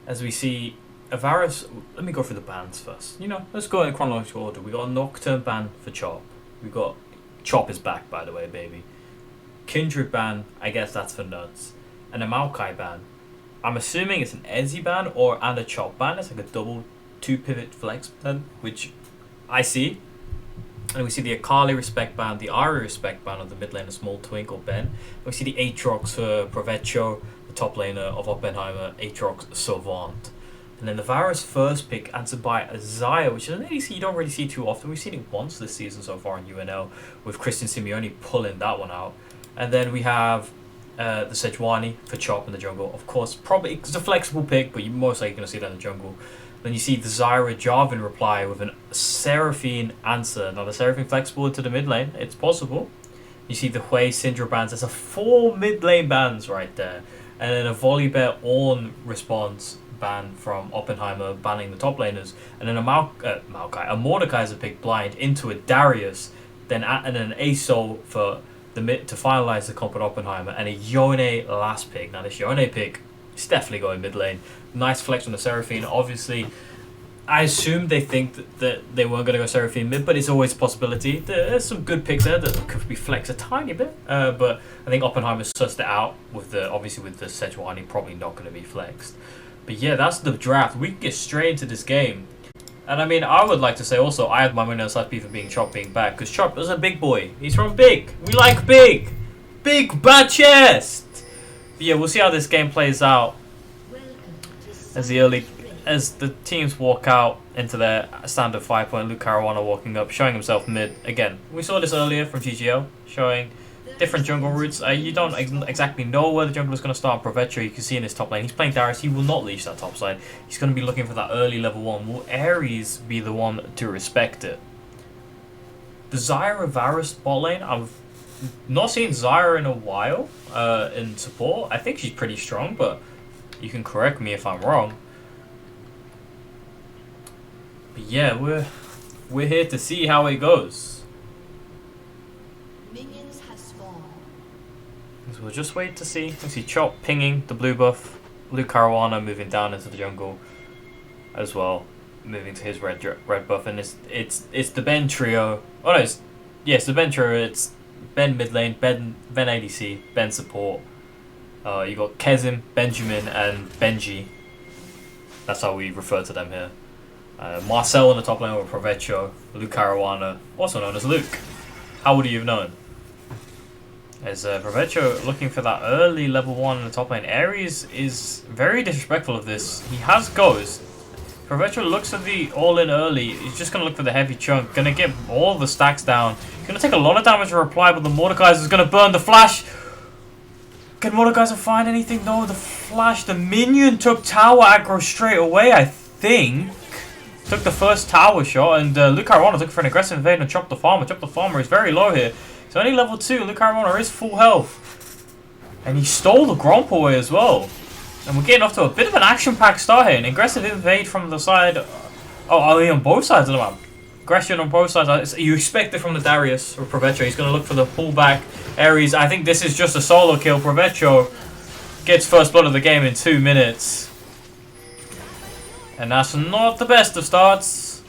as we see Varus. Let me go through the bans first. Let's go in chronological order. We got a Nocturne ban for Chop. We got Chop is back, by the way, baby. Kindred ban, I guess that's for nuts. And a Maokai ban. I'm assuming it's an Ezzy ban and a Chop ban. It's like a double 2-pivot flex ban, which I see. And we see the Akali respect ban, the Ari respect ban of the mid laner Small Twink or Ben. We see the Aatrox for Provecho, the top laner of Opbenheimer, Aatrox Savant. And then the Varus first pick answered by Azaya, which is an ADC you don't really see too often. We've seen it once this season so far in UNL, with Christian Simeone pulling that one out. And then we have the Sejuani for Chop in the jungle. Of course, probably it's a flexible pick, but you're most likely going to see that in the jungle. Then you see the Zyra Jarvan reply with a Seraphine answer. Now the Seraphine flexible into the mid lane, it's possible. You see the Hui Syndra bans. There's a 4 mid lane bans right there. And then a Volibear Ornn response ban from Oppenheimer banning the top laners. And then a Mordekaiser pick blind into a Darius. And then an Asol for the mid to finalize the comp at Oppenheimer. And a Yone last pick. Now this Yone pick is definitely going mid lane. Nice flex on the Seraphine. Obviously, I assume they think that they weren't going to go Seraphine mid, but it's always a possibility. There's some good picks there that could be flexed a tiny bit. But I think Oppenheimer sussed it out with the Sejuani probably not going to be flexed. But yeah, that's the draft. We can get straight into this game. And I mean, I would like to say also, I had my money on slashPause for being Chop being back, because Chop is a big boy. He's from Big. We like Big. Big bad chest. But yeah, we'll see how this game plays out as the teams walk out into their standard 5-point. Luke Caruana walking up, showing himself mid again. We saw this earlier from GGL, showing different jungle routes. You don't exactly know where the jungle is going to start. Provecho, you can see in his top lane, he's playing Darius. He will not leash that top side. He's going to be looking for that early level 1. Will Ares be the one to respect it? The Zyra Varus bot lane, I've not seen Zyra in a while in support. I think she's pretty strong, but you can correct me if I'm wrong. But yeah, we're here to see how it goes. Minions have spawned. So we'll just wait to see. We see Chop pinging the blue buff, Luke Caruana moving down into the jungle as well, moving to his red buff, and it's the Ben trio. Oh no, it's the Ben trio. It's Ben mid lane, Ben ADC, Ben support. You got Kezim, Benjamin, and Benji. That's how we refer to them here. Marcel on the top lane with Provecho, Luke Caruana, also known as Luke. How would you have known? As Provecho looking for that early level 1 in the top lane. Ares is very disrespectful of this. He has Ghost. Provecho looks for the all-in early. He's just going to look for the heavy chunk. Going to get all the stacks down. Going to take a lot of damage to reply, but the Mordekaiser is going to burn the flash. Can Mordekaiser find anything? No, the flash. The minion took tower aggro straight away, I think. Took the first tower shot, and Luke Caruana took for an aggressive invade and chopped the farmer. Chopped the farmer is very low here. He's only level 2. Luke Caruana is full health. And he stole the Gromp away as well. And we're getting off to a bit of an action-packed start here. An aggressive invade from the side. On both sides of the map. Aggression on both sides. You expect it from the Darius or Provecho. He's going to look for the pullback. Ares, I think this is just a solo kill. Provecho gets first blood of the game in 2 minutes. And that's not the best of starts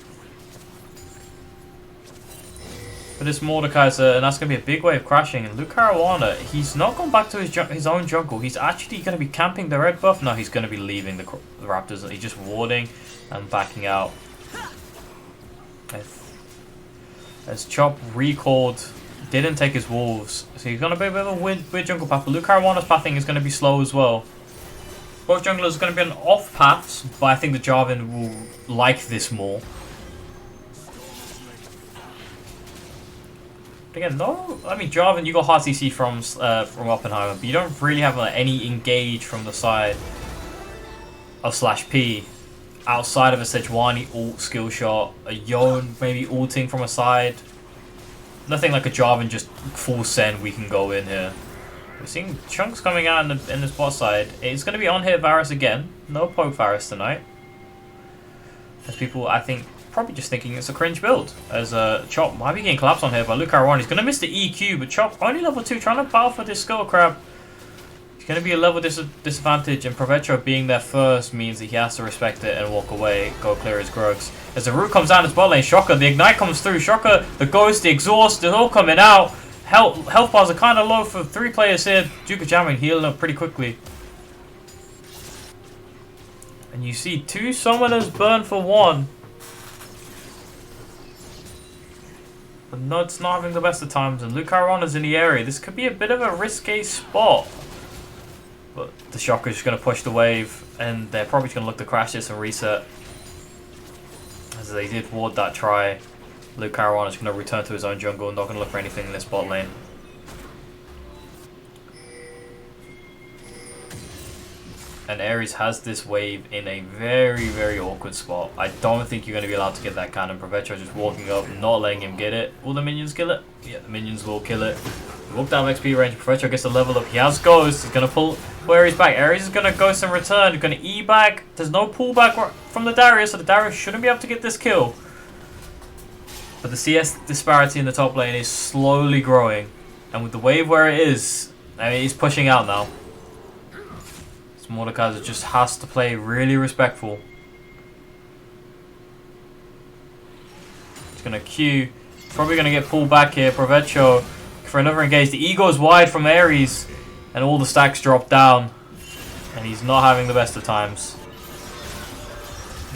for this Mordekaiser, and that's going to be a big wave crashing. And Luke Caruana, he's not gone back to his own jungle. He's actually going to be camping the red buff. No, he's going to be leaving the Raptors. He's just warding and backing out. As Chop recalled, didn't take his wolves, so he's going to be a bit of a weird jungle path. But Luke Caruana's pathing is going to be slow as well. Both junglers are going to be on off paths, but I think the Jarvan will like this more. But again, no, I mean Jarvan, you got hard CC from Oppenheimer, but you don't really have any engage from the side of slashP outside of a Sejuani ult skill shot, a Yone maybe ulting from a side. Nothing like a Jarvan just full send we can go in here. We're seeing chunks coming out in this bot side. It's going to be on hit Varus again. No poke Varus tonight. As people, I think, probably just thinking it's a cringe build. As Chop might be getting collapsed on here by Luke Caruana. He's going to miss the EQ, but Chop only level 2, trying to battle for this Skull Crab. It's going to be a level disadvantage, and Provetro being there first means that he has to respect it and walk away, go clear his Grogs. As the root comes down his bot lane, Shocker, the Ignite comes through, Shocker, the Ghost, the Exhaust, they're all coming out. Health bars are kind of low for 3 players here. Duke of Jamming healing up pretty quickly. And you see 2 summoners burn for 1. But Nud's not having the best of times, and Luke Caruana's in the area. This could be a bit of a risky spot. But the Shocker's just going to push the wave, and they're probably just going to look to crash this and reset. As they did ward that try, Luke Caruana's going to return to his own jungle, not going to look for anything in this bot lane. And Ares has this wave in a very, very awkward spot. I don't think you're going to be allowed to get that cannon. Provetro just walking up, not letting him get it. Will the minions kill it? Yeah, the minions will kill it. Walk out of XP range. Provetro gets a level up. He has Ghost. He's going to pull Ares back. Ares is going to Ghost and return. He's going to E back. There's no pullback from the Darius, so the Darius shouldn't be able to get this kill. But the CS disparity in the top lane is slowly growing. And with the wave where it is, I mean, he's pushing out now. Mordekaiser just has to play really respectful. He's going to Q. Probably going to get pulled back here. Provetro for another engage. The E goes wide from Ares. And all the stacks drop down. And he's not having the best of times.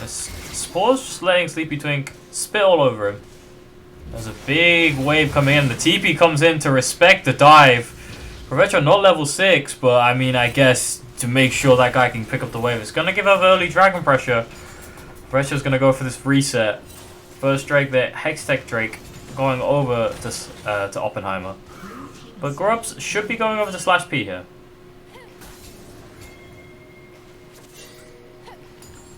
Spores just letting Sleepy Twink spit all over him. There's a big wave coming in. The TP comes in to respect the dive. Provetro not level 6, but I mean, I guess to make sure that guy can pick up the wave. It's going to give up early dragon pressure. Provetro's going to go for this reset. First Drake there, Hextech Drake going over to Oppenheimer. But Grubs should be going over to slashP here.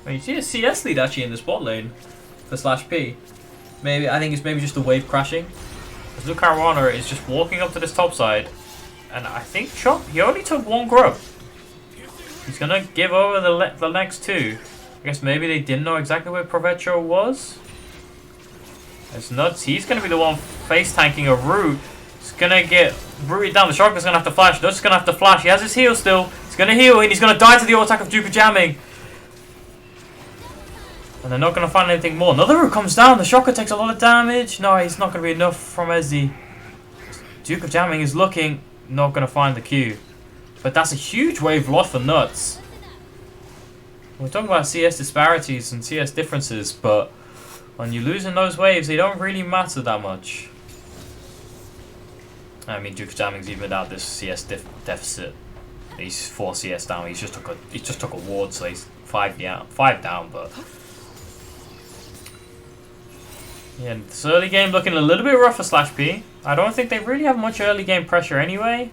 Well, you see a CS lead actually in this bot lane for slashP. I think it's maybe just the wave crashing. Because Luke Caruana is just walking up to this top side. And I think Chop, he only took 1 Grub. He's going to give over the next 2. I guess maybe they didn't know exactly where Provetro was. It's nuts. He's going to be the one face tanking a root. He's going to get rooted down. The Shocker's going to have to flash. Nuts is going to have to flash. He has his heal still. He's going to heal and he's going to die to the auto attack of Duke of Jamming. And they're not going to find anything more. Another root comes down. The Shocker takes a lot of damage. No, he's not going to be enough from Ezzy. Duke of Jamming is looking. Not going to find the Q. But that's a huge wave loss for Nuts. We're talking about CS disparities and CS differences, but when you're losing those waves, they don't really matter that much. I mean, Duke of Jamming's evened out this CS deficit. He's 4 CS down. He just took a ward, so he's 5 down. But yeah, this early game looking a little bit rough for slashP. I don't think they really have much early game pressure anyway.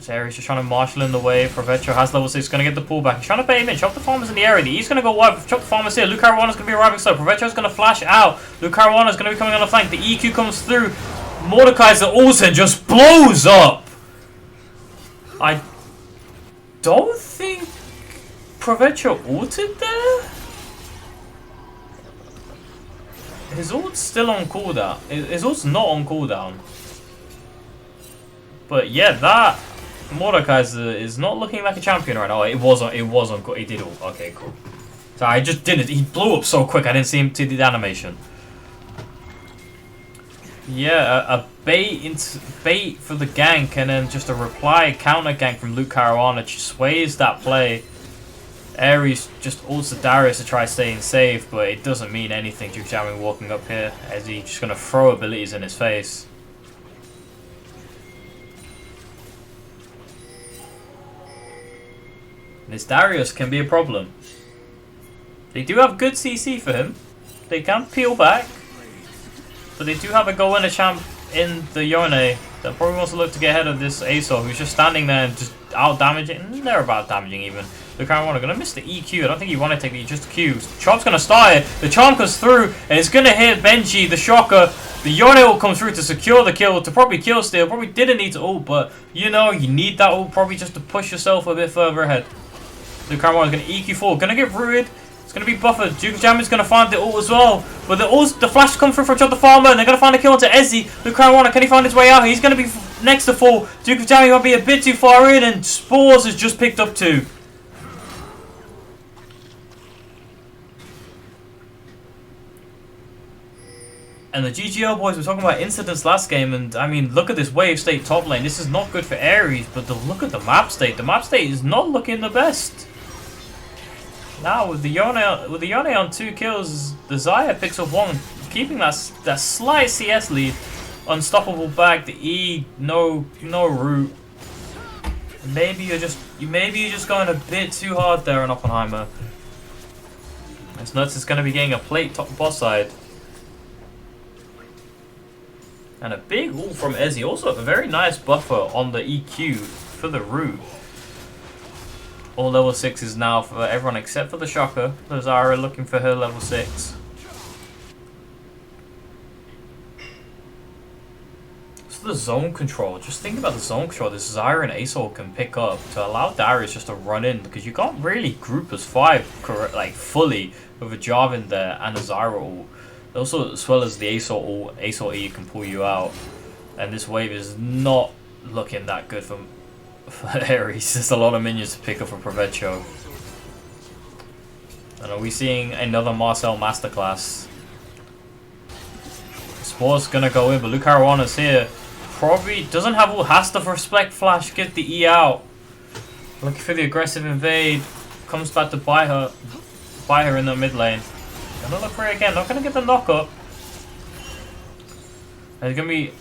Ares just trying to marshal in the wave. Provetro has level 6, going to get the pullback. He's trying to bait him in. Chop the Farmer's in the area. He's going to go wide. Chop the Farmer's here. Luke Caruana's going to be arriving slow. Provetro's going to flash out. Luke Caruana's going to be coming on the flank. The EQ comes through. Mordekaiser also just blows up. I don't think Provetro ulted there. His ult's still on cooldown. His ult's not on cooldown. But yeah, that Mordekaiser is not looking like a champion right now. It was on. He did ult. Okay, cool. So I just didn't. He blew up so quick. I didn't see him do the animation. Yeah, a bait for the gank, and then just a reply counter gank from Luke Caruana sways that play. Ares just ults the Darius to try staying safe, but it doesn't mean anything. Duke Jamming walking up here as he's just gonna throw abilities in his face. This Darius can be a problem. They do have good CC for him. They can peel back. But they do have a go-winner champ in the Yone that probably wants to look to get ahead of this Aesop, who's just standing there and just out-damaging. They're about damaging even. Look, Caruana going to miss the EQ. I don't think he wanted to take the just the Q. Chop's going to start it. The charm comes through and it's going to hit Benji, the Shocker. The Yone will come through to secure the kill, to probably kill Steel. Probably didn't need to ult, but you know, you need that ult probably just to push yourself a bit further ahead. Luke Caruana is going to EQ forward. Going to get rooted. It's going to be buffered. Duke Jam is going to find the ult as well. But the flash comes through from Chop the Farmer, and they're going to find a kill onto Ezzy. Luke Caruana, can he find his way out? He's going to be next to full. Duke of Jammy might be a bit too far in, and Spores has just picked up 2. And the GGL boys were talking about incidents last game, and I mean, look at this wave state top lane. This is not good for Ares, but look at the map state. The map state is not looking the best. Now with the Yone on 2 kills, the Xayah picks up 1, keeping that slight CS lead. Unstoppable back, the E, no root. Maybe you're just going a bit too hard there on Oppenheimer. It's nuts. It's going to be getting a plate top boss side. And a big ult from Ezzy. Also a very nice buffer on the EQ for the root. All level 6s now for everyone except for the Shocker. There's Zara looking for her level 6. So the zone control. Just think about the zone control this Zyra and Aesol can pick up to allow Darius just to run in. Because you can't really group as 5 fully with a Jarvan there and a Zyra ult. Also, as well as the Aesol E can pull you out. And this wave is not looking that good for Ares. There's a lot of minions to pick up for Provecho. And are we seeing another Marcel masterclass? Spore's gonna go in, but Luke Caruana's here. Probably doesn't have ult, has to respect flash, get the E out. Looking for the aggressive invade. Comes back to buy her in the mid lane. Gonna look for it again, not gonna get the knock up. There's gonna be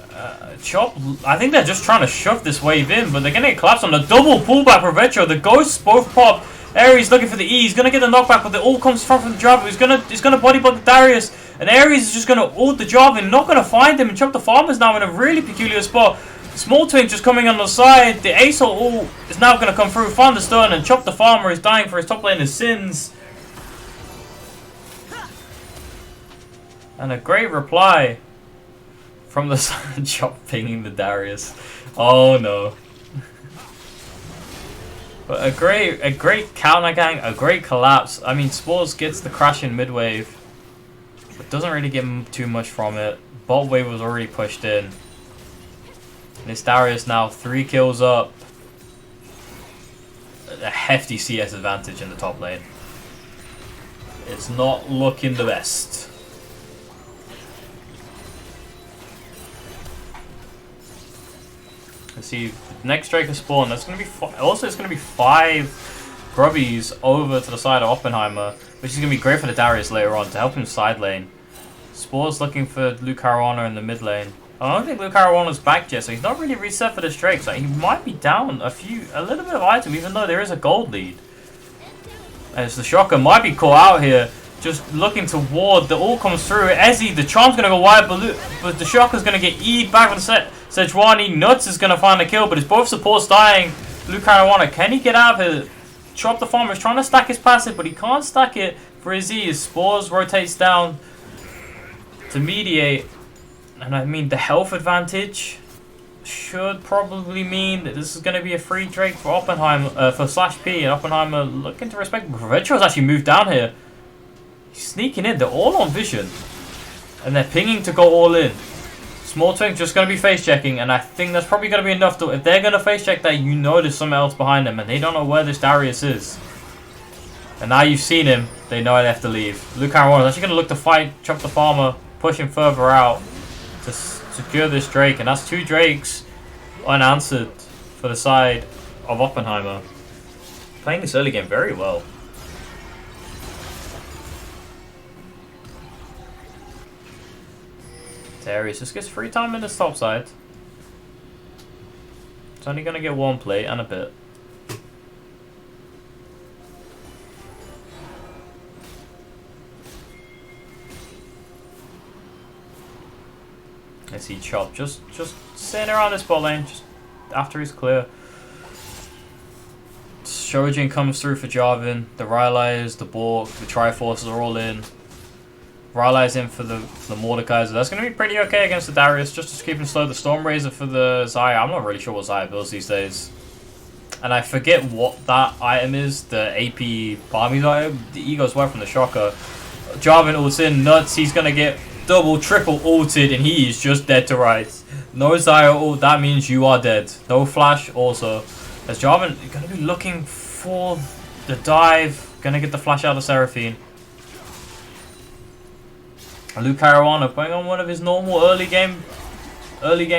Chop. I think they're just trying to shove this wave in, but they're gonna get collapsed on the double pullback for Provecho. The ghosts both pop. Ares looking for the E, he's gonna get the knockback, but the ult comes from the Jarvan. He's gonna body block Darius, and Ares is just gonna ult the Jarvan, not gonna find him, and Chop the Farmer's now in a really peculiar spot. Small Twink just coming on the side. The Aesol ult is now gonna come through, Thunderstone, and Chop the Farmer is dying for his top laner's sins. And a great reply from the side, Chop pinging the Darius. Oh no. But a great counter gang, a great collapse. I mean, Spores gets the crash in mid wave, but doesn't really get too much from it. Bot wave was already pushed in. And this Darius now 3 kills up. A hefty CS advantage in the top lane. It's not looking the best. Let's see, next Drake is spawn. That's gonna be also it's gonna be 5 grubbies over to the side of Oppenheimer, which is gonna be great for the Darius later on to help him side lane. Spore's looking for Luke Caruana in the mid lane. I don't think Luke Caruana's back yet, so he's not really reset for this Drake. So he might be down a little bit of item, even though there is a gold lead. As the Shocker might be caught out here, just looking to ward. The ult comes through. Ezzy, the charm's gonna go wide, but the Shocker's gonna get E'd back with the Sejuani. Nuts is gonna find a kill, but it's both supports dying. Luke Caruana, can he get out of here? Chop the Farmer is trying to stack his passive, but he can't stack it for his E. His Spores rotates down to mediate. And I mean, the health advantage should probably mean that this is going to be a free Drake for Oppenheimer, for slashP, and Oppenheimer looking to respect. Provecho's actually moved down here. He's sneaking in. They're all on vision. And they're pinging to go all in. Small Twink just going to be face checking, and I think that's probably going to be enough to, if they're going to face check that, you know there's something else behind them, and they don't know where this Darius is. And now you've seen him, they know they have to leave. Luke Caruana is actually going to look to fight, Chop the Farmer, push him further out to secure this Drake, and that's 2 Drakes unanswered for the side of Oppenheimer. Playing this early game very well. Darius just gets free time in this top side. It's only going to get 1 play and a bit. I see Chop just sitting around this bot lane just after he's clear. Shojin comes through for Jarvan. The Rylai's, the Bork, the Triforces are all in. Rylai's in for the Mordekaiser. That's going to be pretty okay against the Darius, just to keep him slow. The Stormrazor for the Xayah. I'm not really sure what Xayah builds these days. And I forget what that item is, the AP Barmies item. The E goes wide from the Shocker. Jarvan ults in, nuts. He's going to get double, triple ulted, and he is just dead to rights. No Zyre ult, that means you are dead. No flash also. As Jarvan going to be looking for the dive. Going to get the flash out of Seraphine. And Luke Caruana playing on one of his normal early game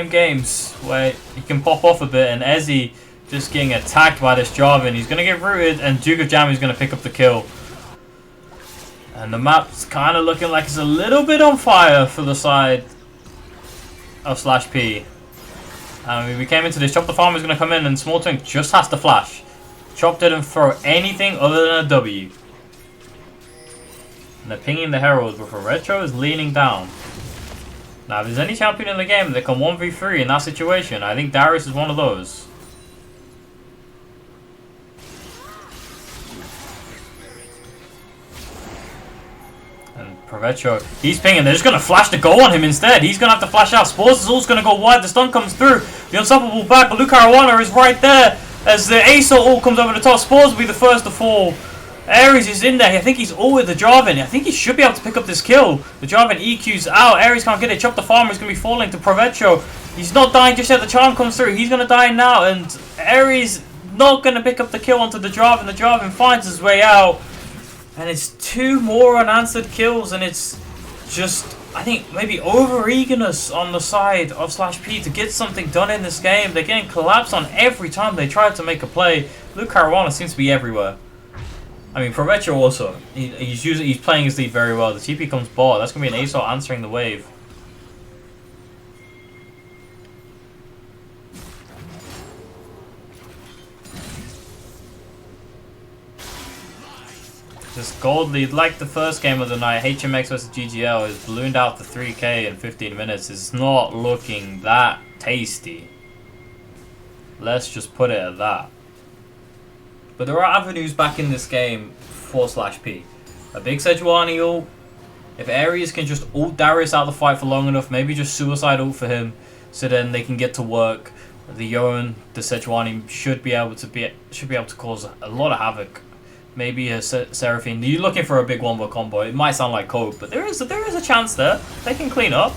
games where he can pop off a bit, and Ezzy just getting attacked by this Jarvan. He's going to get rooted, and Duke of Jam is going to pick up the kill. And the map's kind of looking like it's a little bit on fire for the side of slashP. We came into this. Chop the Farmer is going to come in, and Small Twink just has to flash. Chop didn't throw anything other than a W. And they're pinging the Herald, but Retro is leaning down. Now, if there's any champion in the game that can 1v3 in that situation, I think Darius is one of those. And Provetro, he's pinging. They're just going to flash the go on him instead. He's going to have to flash out. Spores is also going to go wide. The stun comes through. The unstoppable back, but Luke Caruana is right there. As the Ace ult comes over the top, Spores will be the first to fall. Ares is in there. I think he's all with the Jarvan. I think he should be able to pick up this kill. The Jarvan EQ's out. Ares can't get it. Chop the Farmer is going to be falling to Provetro. He's not dying just yet. The charm comes through. He's going to die now. And Ares not going to pick up the kill onto the Jarvan. The Jarvan finds his way out. And it's 2 more unanswered kills. And it's just, I think, maybe over-eagerness on the side of slashP to get something done in this game. They're getting collapsed on every time they try to make a play. Luke Caruana seems to be everywhere. I mean, Provetro also. He's playing his lead very well. The TP comes bot. That's going to be an ASOT answering the wave. This gold lead, like the first game of the night, HMX vs GGL, is ballooned out to 3k in 15 minutes. It's not looking that tasty. Let's just put it at that. But there are avenues back in this game for slashP. A big Sejuani ult. If Ares can just ult Darius out of the fight for long enough, maybe just suicide ult for him, so then they can get to work. The Yoan, the Sejuani should be able to cause a lot of havoc. Maybe a Seraphine. You're looking for a big one-more combo. It might sound like coke, but there is a chance there. They can clean up.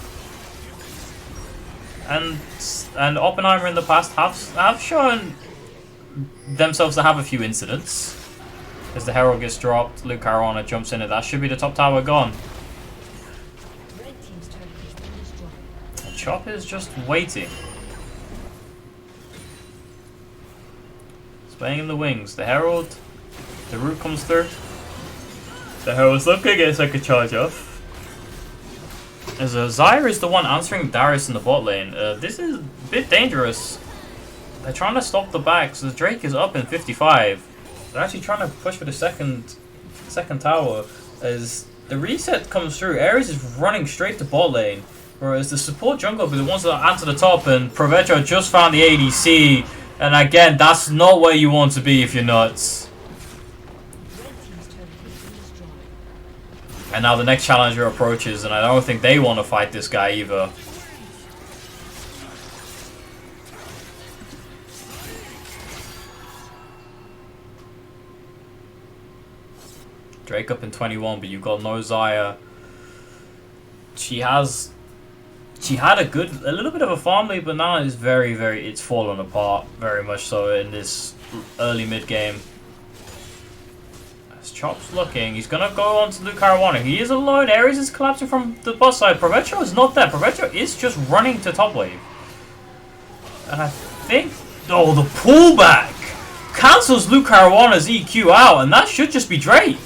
And Oppenheimer in the past have shown themselves to have a few incidents. As the Herald gets dropped, Luke Caruana jumps in, and that should be the top tower gone. And Chop is just waiting. Spraying in the wings. The Herald, the root comes through. The Herald's looking at a second charge off. As Zyre is the one answering Darius in the bot lane. This is a bit dangerous. They're trying to stop the back, so the Drake is up in 55. They're actually trying to push for the second tower. As the reset comes through, Ares is running straight to bot lane, whereas the support jungle are the ones that answer the top, and Provetro just found the ADC. And again, that's not where you want to be if you're nuts. And now the next challenger approaches, and I don't think they want to fight this guy either. Drake up in 21, but you've got no Xayah. She had a little bit of a farm lead, but now it's it's fallen apart very much so in this early mid game. As Chop's looking, he's gonna go on to Luke Caruana. He is alone. Ares is collapsing from the bot side. Provetro is not there. Provetro is just running to top wave. And I think, oh, the pullback cancels Luke Caruana's EQ out, and that should just be Drake.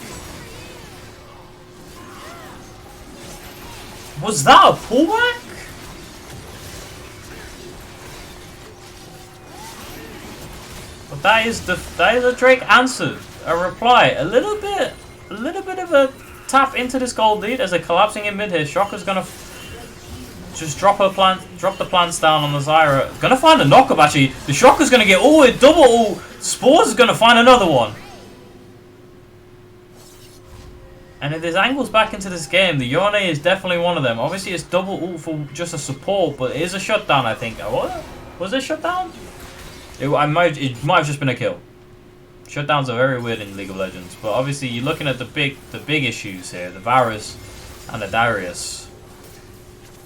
Was that a pullback? But that is a Drake answer, a reply. A little bit of a tap into this gold lead as they're collapsing in mid here. Shocker's gonna just drop the plants down on the Zyra. Gonna find a knockup actually. The Shocker's gonna get ulted, double ult. Spores is gonna find another one. And if there's angles back into this game, the Yone is definitely one of them. Obviously, it's double ult for just a support, but it is a shutdown, I think. What? Was it a shutdown? It might have just been a kill. Shutdowns are very weird in League of Legends, but obviously you're looking at the big issues here, the Varus and the Darius.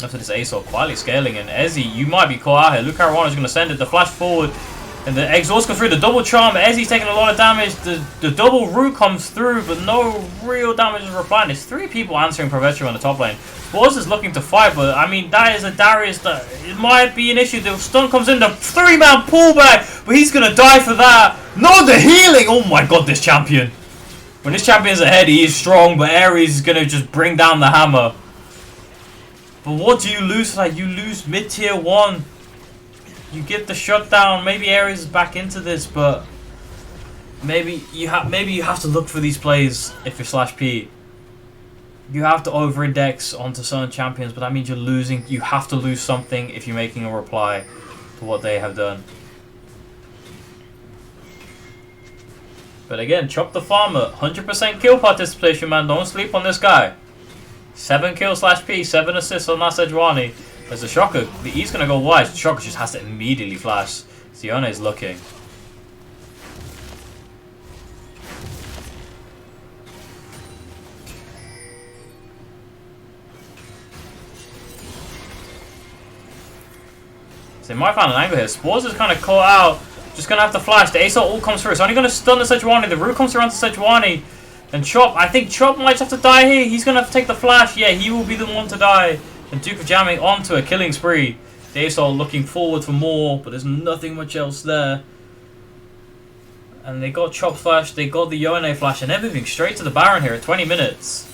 After this Aesop quietly scaling, and Ezzy, you might be caught out here. Luke Caruana's going to send it, the flash forward, and the exhaust goes through, the double charm. Ezzy's taking a lot of damage, the double root comes through, but no real damage is replying. There's 3 people answering Provetro on the top lane. Spores is looking to fight, but I mean, that is a Darius that it might be an issue. The stun comes in, the 3-man pullback, but he's going to die for that. No, the healing! Oh my god, this champion. When this champion's ahead, he is strong, but Ares is going to just bring down the hammer. But what do you lose for that? You lose mid-tier 1. You get the shutdown. Maybe Ares is back into this, but maybe you have to look for these plays if you're /P. You have to over-index onto certain champions, but that means you're losing. You have to lose something if you're making a reply to what they have done. But again, Chop the Farmer, 100% kill participation, man. Don't sleep on this guy. 7 kills /P, 7 assists on that Sejuani. There's a Shocker. The E's gonna go wide. The Shocker just has to immediately flash. Sione is looking. So they might find an angle here. Spores is kind of caught out. Just gonna have to flash. The Aesop all comes through. It's only gonna stun the Sejuani. The root comes around to Sejuani. And Chop, I think Chop might have to die here. He's going to have to take the flash. Yeah, he will be the one to die. And Duke of jamming onto a killing spree. The Aesop looking forward for more, but there's nothing much else there. And they got Chop flash, they got the UNL flash, and they're moving straight to the Baron here at 20 minutes.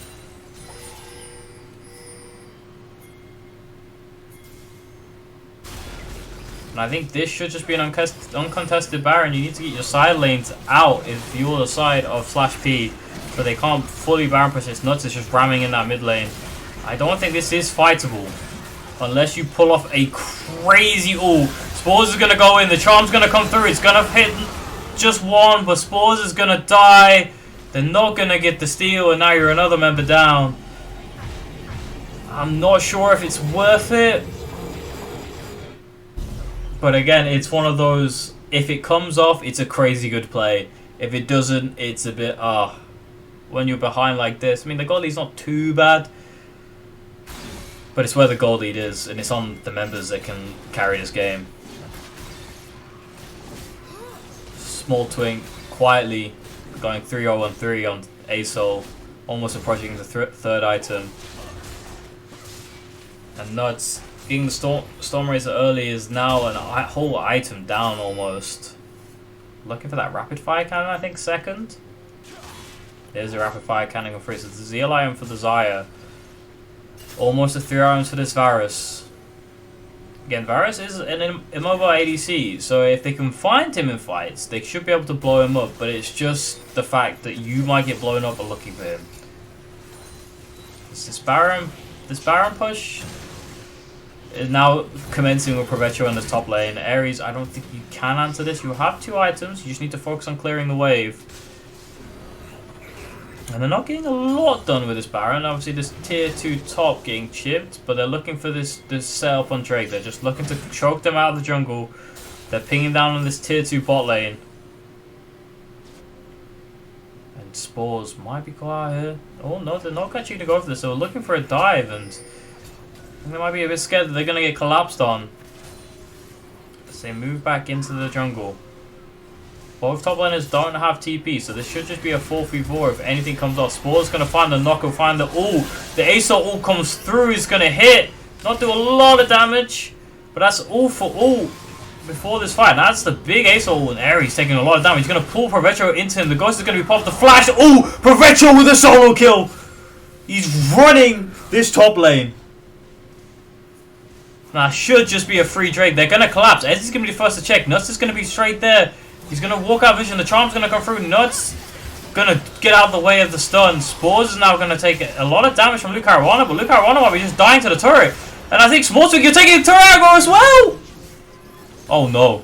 And I think this should just be an uncontested Baron. You need to get your side lanes out if you're the side of /P. But they can't fully Baron push. It's nuts. It's just ramming in that mid lane. I don't think this is fightable. Unless you pull off a crazy ult. Spores is going to go in. The charm's going to come through. It's going to hit just one. But Spores is going to die. They're not going to get the steal. And now you're another member down. I'm not sure if it's worth it. But again, it's one of those, if it comes off, it's a crazy good play. If it doesn't, it's a bit, when you're behind like this. I mean, the gold lead's not too bad. But it's where the gold lead is, and it's on the members that can carry this game. Small Twink, quietly going 3-0-1-3 on Asol, almost approaching the third item. And Nuts. Getting the Storm Razor early is now a whole item down almost. Looking for that rapid fire cannon, I think, second. There's a rapid fire cannon of free. So the Zeal item for the Xayah. Almost a 3 items for this Varus. Again, Varus is an immobile ADC, so if they can find him in fights, they should be able to blow him up, but it's just the fact that you might get blown up by looking for him. This Baron push is now commencing with Provetro in the top lane. Ares, I don't think you can answer this. You have 2 items, you just need to focus on clearing the wave. And they're not getting a lot done with this Baron. Obviously this tier 2 top getting chipped, but they're looking for this setup on Drake. They're just looking to choke them out of the jungle. They're pinging down on this tier 2 bot lane. And Spores might be caught out here. Oh no, they're not actually going to go for this. They were looking for a dive, and they might be a bit scared that they're going to get collapsed on. As they move back into the jungle. Both top laners don't have TP, so this should just be a 4-3-4 if anything comes off. Spore's going to find the knock, will find the ult. The Aesop ult comes through, he's going to hit. Not do a lot of damage, but that's all for ult before this fight. That's the big Aesop ult, and Ares taking a lot of damage. He's going to pull Provetro into him. The Ghost is going to be popped. The flash. Oh, Provetro with a solo kill. He's running this top lane. Now, should just be a free Drake. They're going to collapse. Ezzy's going to be the first to check. Nuts is going to be straight there. He's going to walk out vision. The charm's going to come through. Nuts going to get out of the way of the stun. Spores is now going to take a lot of damage from Luke Caruana, but Luke Caruana might be just dying to the turret. And I think Smalltwig, you're taking the turret aggro as well! Oh no.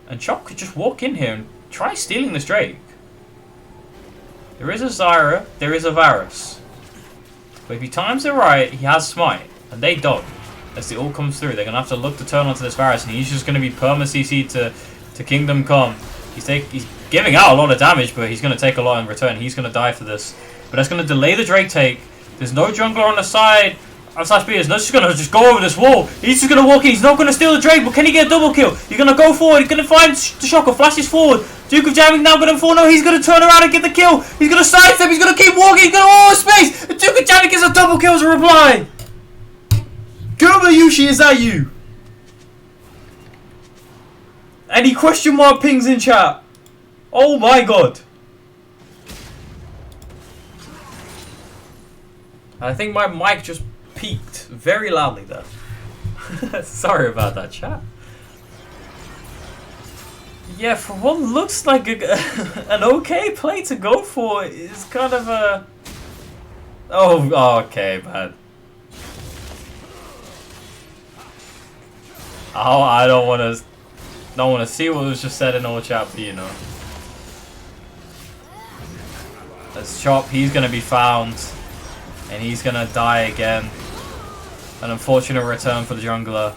And Chop could just walk in here and try stealing this Drake. There is a Zyra, there is a Varus. But if he times it right, he has Smite. And they don't. As the ult comes through, they're going to have to look to turn onto this Varus, and he's just going to be perma-CC to Kingdom Come. He's giving out a lot of damage, but he's going to take a lot in return. He's going to die for this. But that's going to delay the Drake take. There's no jungler on the side of slashPause. He's not just gonna go over this wall. He's just gonna walk in. He's not gonna steal the Drake, but can he get a double kill? He's gonna go forward. He's gonna find the Shocker. Flashes forward. Duke of Jamming now gonna fall. No, he's gonna turn around and get the kill. He's gonna sidestep. He's gonna keep walking. He's gonna space. And Duke of Jamming gets a double kill as a reply. Yushi, is that you? Any question mark pings in chat? Oh my god. I think my mic just peaked very loudly there. Sorry about that, chat. Yeah, for what looks like an okay play to go for, is kind of a... Oh, okay, man. Oh, I don't want to see what was just said in all chat, but you know. Let's Chop, he's going to be found. And he's going to die again. An unfortunate return for the jungler.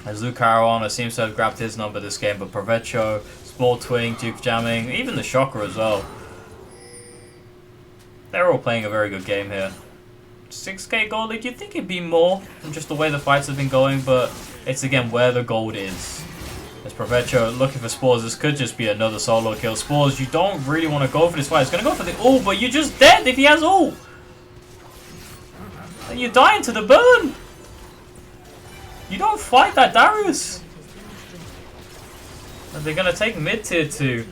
As Luke Caruana seems to have grabbed his number this game, but Provecho, Small Twing, Duke Jamming, even the Shocker as well. They're all playing a very good game here. 6k gold lead, you'd think it'd be more than just the way the fights have been going, but it's again where the gold is. As Provecho looking for Spores, this could just be another solo kill. Spores, you don't really want to go for this fight. It's going to go for the ult, but you're just dead if he has ult. And you're dying to the burn. You don't fight that Darius. And they're going to take mid tier 2.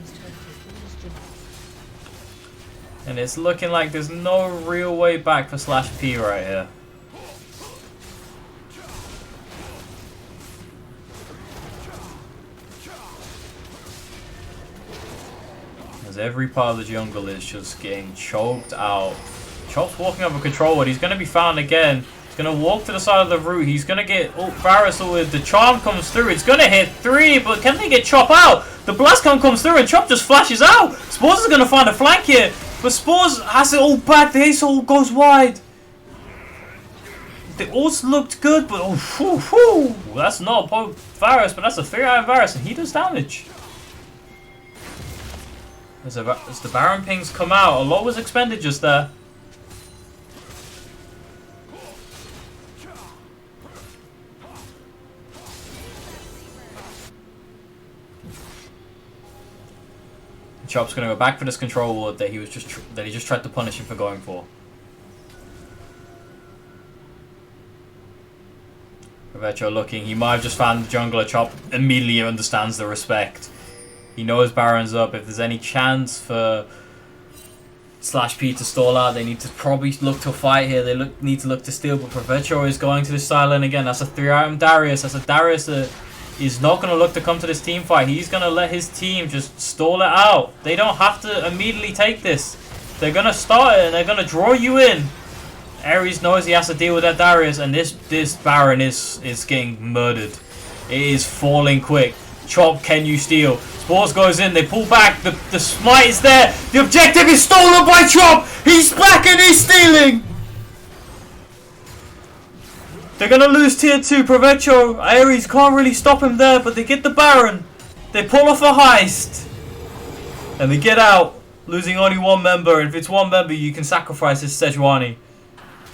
And it's looking like there's no real way back for slashP right here. As every part of the jungle is just getting choked out. Chop's walking over control wood. He's going to be found again. He's going to walk to the side of the route. He's going to get Varus with the charm comes through. It's going to hit 3, but can they get Chop out? The blast cone comes through and Chop just flashes out. Spores is going to find a flank here, but Spores has it all back. The ace ult goes wide. The ults looked good, but that's not a Varus, but that's a 3-iron Varus, and he does damage. As the Baron pings come out, a lot was expended just there. Chop's gonna go back for this control ward that he just tried to punish him for going for. Provecho looking, he might have just found the jungler. Chop immediately understands the respect. He knows Baron's up. If there's any chance for slashP to stall out, they need to probably look to fight here. They need to look to steal, but Provecho is going to the sideline again. That's a 3-item Darius. That's a Darius that is not going to look to come to this team fight. He's going to let his team just stall it out. They don't have to immediately take this. They're going to start it and they're going to draw you in. Ares knows he has to deal with that Darius, and this Baron is getting murdered. It is falling quick. Chop, can you steal? Spores goes in, they pull back, the smite is there, the objective is stolen by Chop! He's back and he's stealing! They're gonna lose tier 2, Provecho, Ares can't really stop him there, but they get the Baron. They pull off a heist. And they get out, losing only one member, and if it's one member you can sacrifice his Sejuani.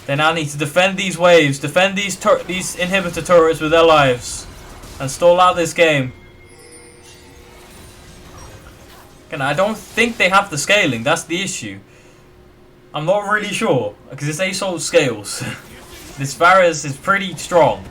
They now need to defend these waves, defend these inhibitor turrets with their lives, and stall out this game. And I don't think they have the scaling, that's the issue. I'm not really sure, because this ace ult scales. This Varus is pretty strong.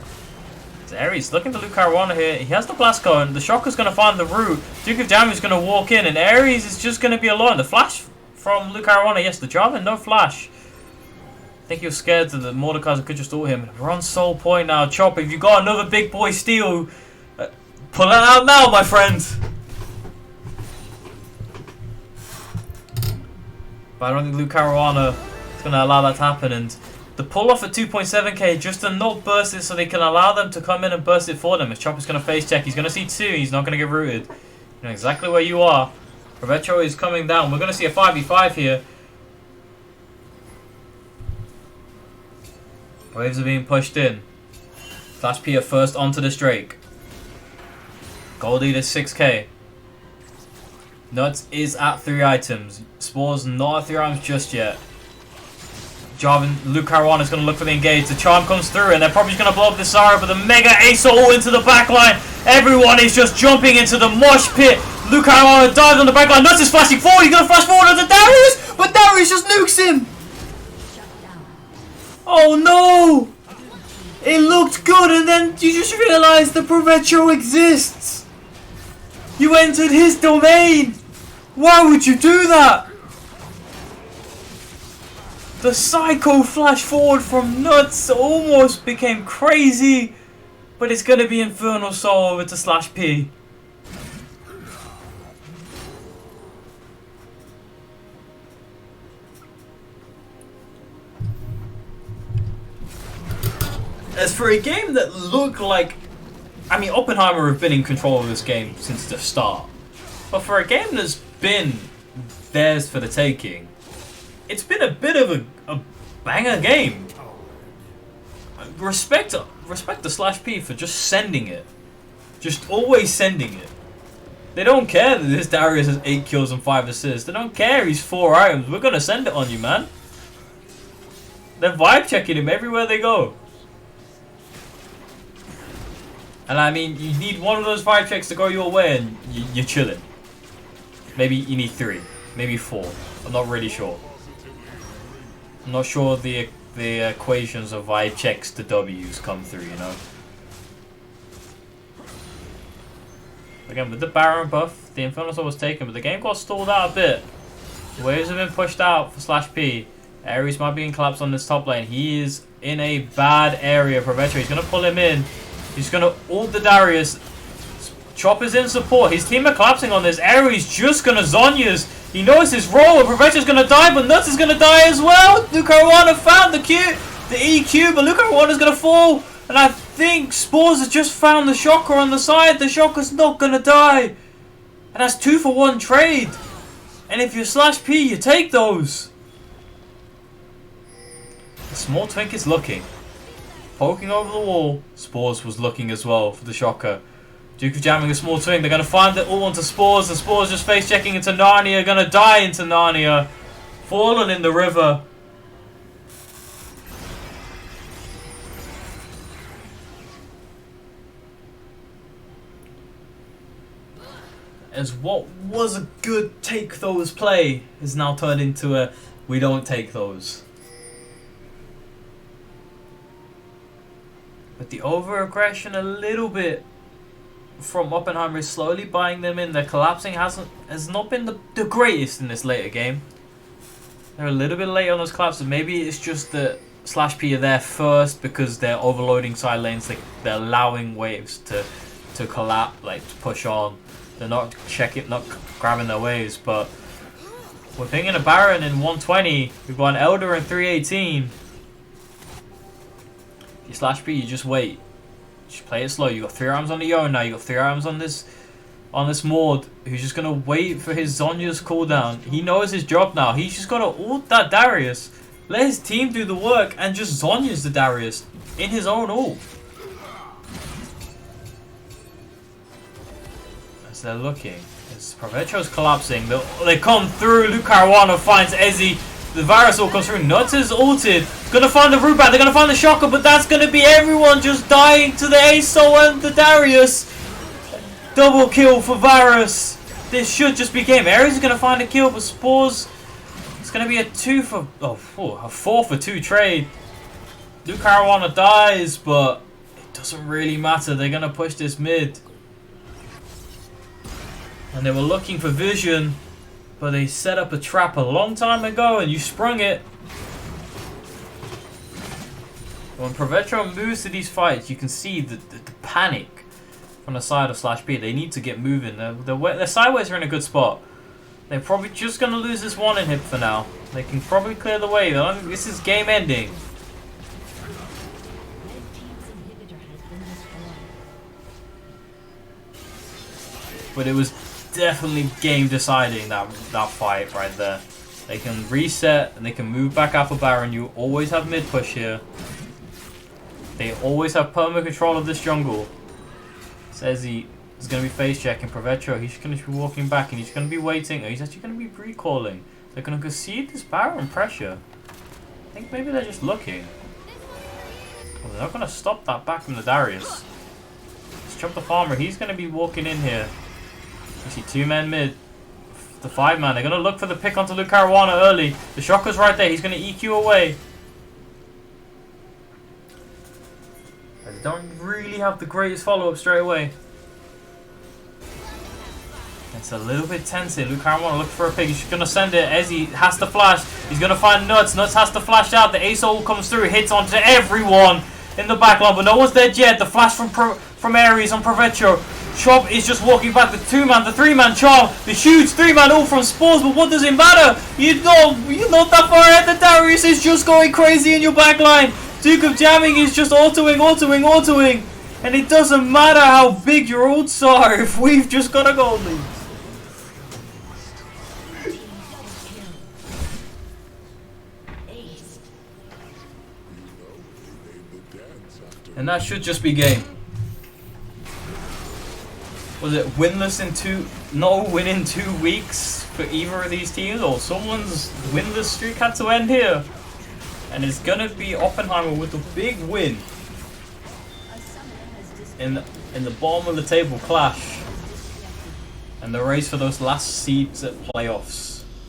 So Ares looking for Luke Caruana here. He has the blast cone, the Shocker's going to find the route. Duke of Jamming is going to walk in, and Ares is just going to be alone. The flash from Luke Caruana, yes, the Jarvan, no flash. I think he was scared that the Mordekaiser could just ult him. We're on soul point now. Chop, if you got another big boy steal, pull it out now, my friend. But I don't think Luke Caruana is going to allow that to happen. And the pull off at 2.7k just to not burst it so they can allow them to come in and burst it for them. If Chop is going to face check, he's going to see 2. He's not going to get rooted. You know exactly where you are. Provecho is coming down. We're going to see a 5v5 here. Waves are being pushed in. slashP are first onto this Drake. Gold lead is 6k. Nuts is at 3 items. Spores not at 3 items just yet. Jarvan, Luke Caruana is going to look for the engage. The charm comes through, and they're probably just going to blow up the Zarya, but the Mega Ace all into the backline. Everyone is just jumping into the mosh pit. Luke Caruana dives on the backline. Nuts is flashing forward. He's going to flash forward onto Darius, but Darius just nukes him. Oh no! It looked good, and then you just realized the Provetro exists. You entered his domain. Why would you do that? The psycho flash forward from Nuts almost became crazy, but it's gonna be Infernal Soul over to slashP. As for a game that looked like, I mean, Oppenheimer have been in control of this game since the start, but for a game that's been theirs for the taking, it's been a bit of a banger game. Respect the slashP for just sending it. Just always sending it. They don't care that this Darius has 8 kills and 5 assists. They don't care he's 4 items. We're gonna send it on you, man. They're vibe checking him everywhere they go. And I mean, you need one of those vibe checks to go your way and you're chilling. Maybe you need 3. Maybe 4. I'm not really sure. I'm not sure the equations of vibe checks to W's come through, you know. Again, with the Baron buff, the Infernal Soul was taken, but the game got stalled out a bit. The waves have been pushed out for slashP. Ares might be in collapse on this top lane. He is in a bad area. Provetro, he's going to pull him in. He's going to ult the Darius. Chopper's in support. His team are collapsing on this. Ares just going to Zhonya's. He knows his role, and Provetro's going to die, but Nuts is going to die as well. Luke Caruana found the EQ, but Luke Caruana's going to fall. And I think Spores has just found the Shocker on the side. The Shocker's not going to die. And that's 2 for 1 trade. And if you're slashP, you take those. The small twink is looking. Poking over the wall. Spores was looking as well for the Shocker. Duke of jamming a small twink. They're going to find it all onto Spores. The Spores just face checking into Narnia. Going to die into Narnia. Fallen in the river. As what was a good take those play is now turned into a we don't take those. But the over-aggression a little bit from Oppenheimer is slowly buying them in. Their collapsing has not been the greatest in this later game. They're a little bit late on those collapses. Maybe it's just that slashP are there first because they're overloading side lanes. They're allowing waves to collapse, like to push on. They're not grabbing their waves. But we're pinging a Baron in 120. We've got an Elder in 318. If you slashP, you just wait. Just play it slow. You got 3 items on the Yone now. You got 3 items on this Maud, who's just gonna wait for his Zhonya's cooldown. He knows his job now. He's just gotta ult that Darius, let his team do the work, and just Zhonya's the Darius in his own ult. As they're looking, as Provetro's collapsing, they come through. Luke Caruana finds Ezzy. The Varus ult comes through. Nuts is ulted. Gonna find the root back. They're gonna find the Shocker, but that's gonna be everyone just dying to the ASO and the Darius. Double kill for Varus. This should just be game. Ares is gonna find a kill, but Spores. It's gonna be a 4 for 2 trade. Luke Caruana dies, but it doesn't really matter. They're gonna push this mid. And they were looking for vision, but they set up a trap a long time ago and you sprung it. When Provetro moves to these fights, you can see the panic from the side of slashP. They need to get moving. Their sideways are in a good spot. They're probably just going to lose this 1 inhib for now. They can probably clear the way. I don't think this is game ending. But it was definitely game deciding, that fight right there. They can reset and they can move back up a Baron. You always have mid push here. They always have perma control of this jungle. Says he is going to be face checking Provetro. He's going to be walking back and he's going to be waiting. He's actually going to be recalling. They're going to concede this Baron pressure. I think maybe they're just looking. Well, they're not going to stop that back from the Darius. Let's jump the farmer. He's going to be walking in here. You see 2 men mid. The 5 man. They're going to look for the pick onto Luke Caruana early. The shocker's right there. He's going to EQ away. They don't really have the greatest follow-up straight away. It's a little bit tense here. Luke Caruana looking for a pick. He's going to send it. Ezzy has to flash. He's going to find Nuts. Nuts has to flash out. The Ace Hole comes through. Hits onto everyone in the back line. But no one's dead yet. The flash from Ares on Provetro. Chop is just walking back. The 2-man, the 3-man Charm. The huge 3-man all from Spores. But what does it matter? You're not that far ahead. The Darius is just going crazy in your back line. Duke of Jamming is just autoing. And it doesn't matter how big your ults are if we've just got a gold lead. And that should just be game. Was it winless in no win in 2 weeks for either of these teams, or someone's winless streak had to end here? And it's gonna be Oppenheimer with a big win in the bottom of the table clash and the race for those last seeds at playoffs.